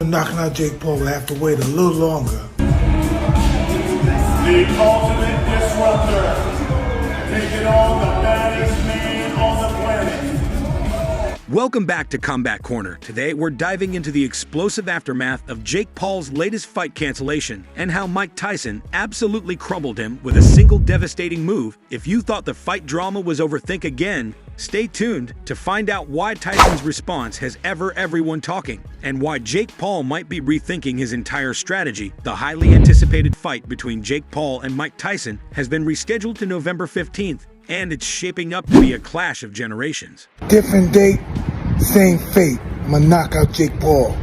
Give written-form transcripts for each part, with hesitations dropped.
Knocking out Jake Paul will have to wait a little longer. The ultimate disruptor, taking on the baddest man on the planet. Welcome back to Combat Corner. Today, we're diving into the explosive aftermath of Jake Paul's latest fight cancellation and how Mike Tyson absolutely crumbled him with a single devastating move. If you thought the fight drama was over, think again. Stay tuned to find out why Tyson's response has everyone talking, and why Jake Paul might be rethinking his entire strategy. The highly anticipated fight between Jake Paul and Mike Tyson has been rescheduled to November 15th, and it's shaping up to be a clash of generations. Different date, same fate. I'm gonna knock out Jake Paul.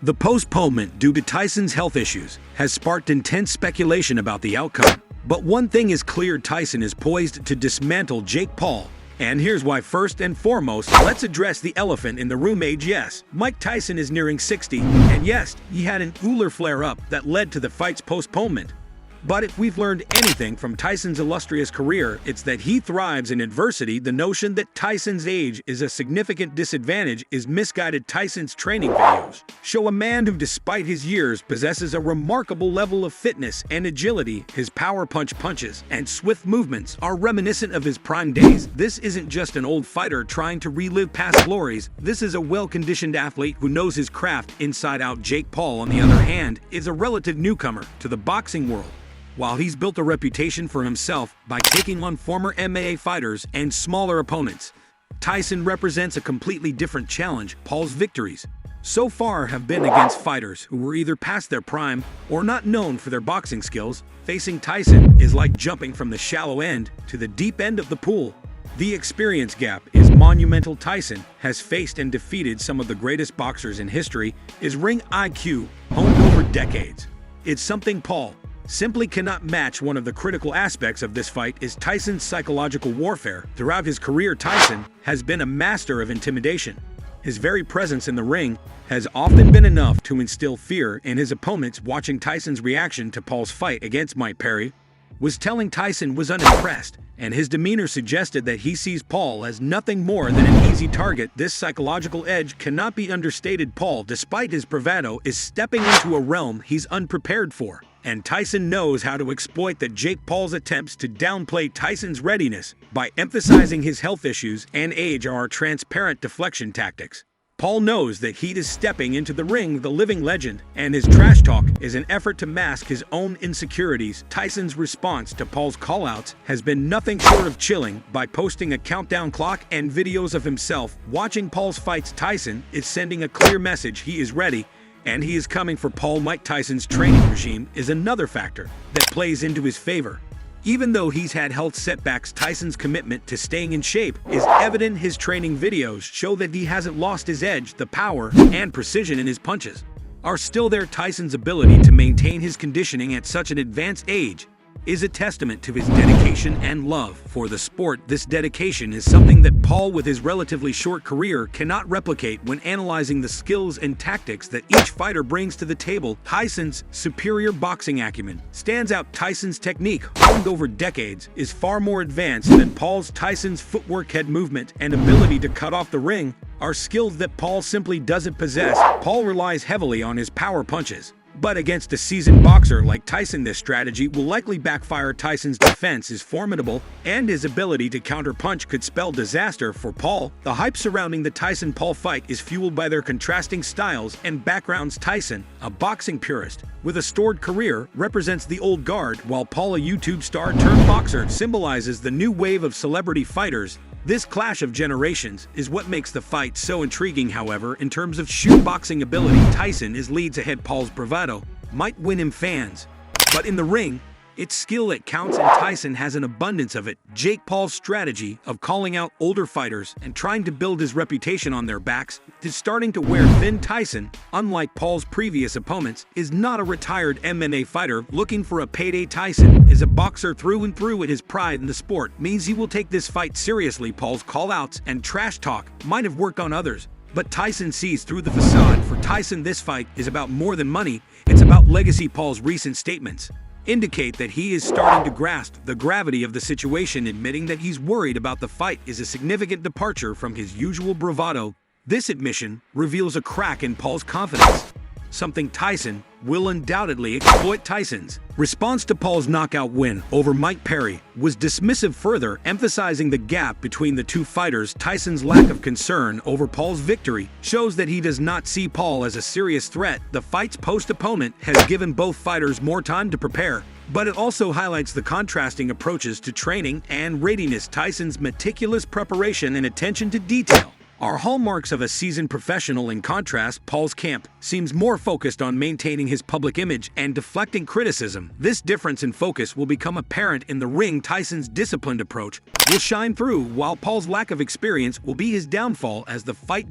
The postponement due to Tyson's health issues has sparked intense speculation about the outcome. But one thing is clear: Tyson is poised to dismantle Jake Paul. And here's why. First and foremost, let's address the elephant in the room: age. Yes, Mike Tyson is nearing 60, and yes, he had an Euler flare-up that led to the fight's postponement. But if we've learned anything from Tyson's illustrious career, it's that he thrives in adversity. The notion that Tyson's age is a significant disadvantage is misguided. Tyson's training videos show a man who, despite his years, possesses a remarkable level of fitness and agility. His power punches and swift movements are reminiscent of his prime days. This isn't just an old fighter trying to relive past glories. This is a well-conditioned athlete who knows his craft inside out. Jake Paul, on the other hand, is a relative newcomer to the boxing world. While he's built a reputation for himself by taking on former MMA fighters and smaller opponents, Tyson represents a completely different challenge. Paul's victories so far have been against fighters who were either past their prime or not known for their boxing skills. Facing Tyson is like jumping from the shallow end to the deep end of the pool. The experience gap is monumental. Tyson has faced and defeated some of the greatest boxers in history. His ring IQ, honed over decades, it's something Paul simply cannot match. One of the critical aspects of this fight is Tyson's psychological warfare. Throughout his career, Tyson has been a master of intimidation. His very presence in the ring has often been enough to instill fear in his opponents. Watching Tyson's reaction to Paul's fight against Mike Perry was telling. Tyson was unimpressed, and his demeanor suggested that he sees Paul as nothing more than an easy target. This psychological edge cannot be understated. Paul, despite his bravado, is stepping into a realm he's unprepared for, and Tyson knows how to exploit that. Jake Paul's attempts to downplay Tyson's readiness by emphasizing his health issues and age are transparent deflection tactics. Paul knows that he is stepping into the ring with a living legend, and his trash talk is an effort to mask his own insecurities. Tyson's response to Paul's callouts has been nothing short of chilling. By posting a countdown clock and videos of himself watching Paul's fights, Tyson is sending a clear message: he is ready, and he is coming for Paul. Mike Tyson's training regime is another factor that plays into his favor. Even though he's had health setbacks, Tyson's commitment to staying in shape is evident. His training videos show that he hasn't lost his edge. The power and precision in his punches are still there. Tyson's ability to maintain his conditioning at such an advanced age is a testament to his dedication and love for the sport. This dedication is something that Paul, with his relatively short career, cannot replicate. When analyzing the skills and tactics that each fighter brings to the table, Tyson's superior boxing acumen stands out. Tyson's technique, honed over decades, is far more advanced than Paul's. Tyson's footwork, head movement, and ability to cut off the ring are skills that Paul simply doesn't possess. Paul relies heavily on his power punches, but against a seasoned boxer like Tyson, this strategy will likely backfire. Tyson's defense is formidable, and his ability to counterpunch could spell disaster for Paul. The hype surrounding the Tyson-Paul fight is fueled by their contrasting styles and backgrounds. Tyson, a boxing purist with a storied career, represents the old guard, while Paul, a YouTube star turned boxer, symbolizes the new wave of celebrity fighters. This clash of generations is what makes the fight so intriguing. However, in terms of sheer boxing ability, Tyson is leads ahead. Paul's bravado might win him fans, but in the ring, it's skill that counts, and Tyson has an abundance of it. Jake Paul's strategy of calling out older fighters and trying to build his reputation on their backs is starting to wear thin. Tyson, unlike Paul's previous opponents, is not a retired MMA fighter looking for a payday. Tyson is a boxer through and through, and his pride in the sport means he will take this fight seriously. Paul's callouts and trash talk might have worked on others, but Tyson sees through the facade. For Tyson, this fight is about more than money, it's about legacy. Paul's recent statements indicate that he is starting to grasp the gravity of the situation. Admitting that he's worried about the fight is a significant departure from his usual bravado. This admission reveals a crack in Paul's confidence, something Tyson will undoubtedly exploit. Tyson's response to Paul's knockout win over Mike Perry was dismissive, further emphasizing the gap between the two fighters. Tyson's lack of concern over Paul's victory shows that he does not see Paul as a serious threat. The fight's post-opponent has given both fighters more time to prepare, but it also highlights the contrasting approaches to training and readiness. Tyson's meticulous preparation and attention to detail are hallmarks of a seasoned professional. In contrast, Paul's camp seems more focused on maintaining his public image and deflecting criticism. This difference in focus will become apparent in the ring. Tyson's disciplined approach will shine through, while Paul's lack of experience will be his downfall as the fight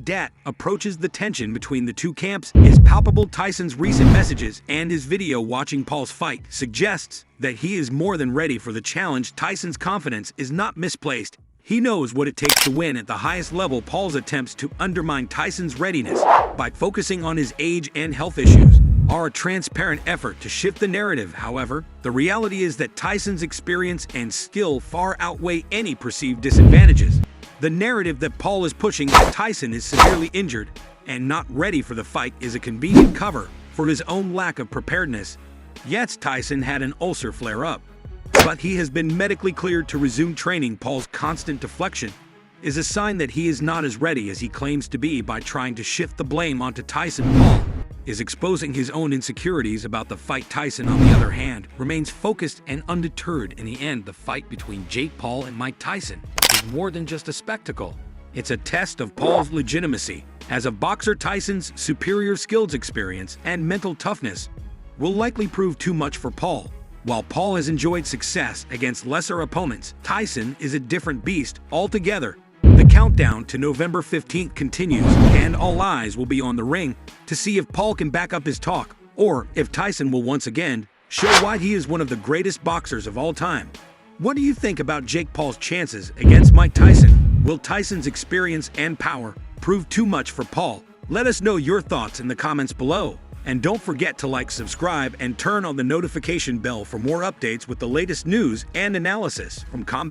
approaches. The tension between the two camps is palpable. Tyson's recent messages and his video watching Paul's fight suggests that he is more than ready for the challenge. Tyson's confidence is not misplaced. He knows what it takes to win at the highest level. Paul's attempts to undermine Tyson's readiness by focusing on his age and health issues are a transparent effort to shift the narrative. However, the reality is that Tyson's experience and skill far outweigh any perceived disadvantages. The narrative that Paul is pushing, that Tyson is severely injured and not ready for the fight, is a convenient cover for his own lack of preparedness. Yes, Tyson had an ulcer flare up, but he has been medically cleared to resume training. Paul's constant deflection is a sign that he is not as ready as he claims to be. By trying to shift the blame onto Tyson, Paul is exposing his own insecurities about the fight. Tyson, on the other hand, remains focused and undeterred. In the end, the fight between Jake Paul and Mike Tyson is more than just a spectacle. It's a test of Paul's legitimacy as a boxer. Tyson's superior skills, experience, and mental toughness will likely prove too much for Paul. While Paul has enjoyed success against lesser opponents, Tyson is a different beast altogether. The countdown to November 15th continues, and all eyes will be on the ring to see if Paul can back up his talk, or if Tyson will once again show why he is one of the greatest boxers of all time. What do you think about Jake Paul's chances against Mike Tyson? Will Tyson's experience and power prove too much for Paul? Let us know your thoughts in the comments below. And don't forget to like, subscribe, and turn on the notification bell for more updates with the latest news and analysis from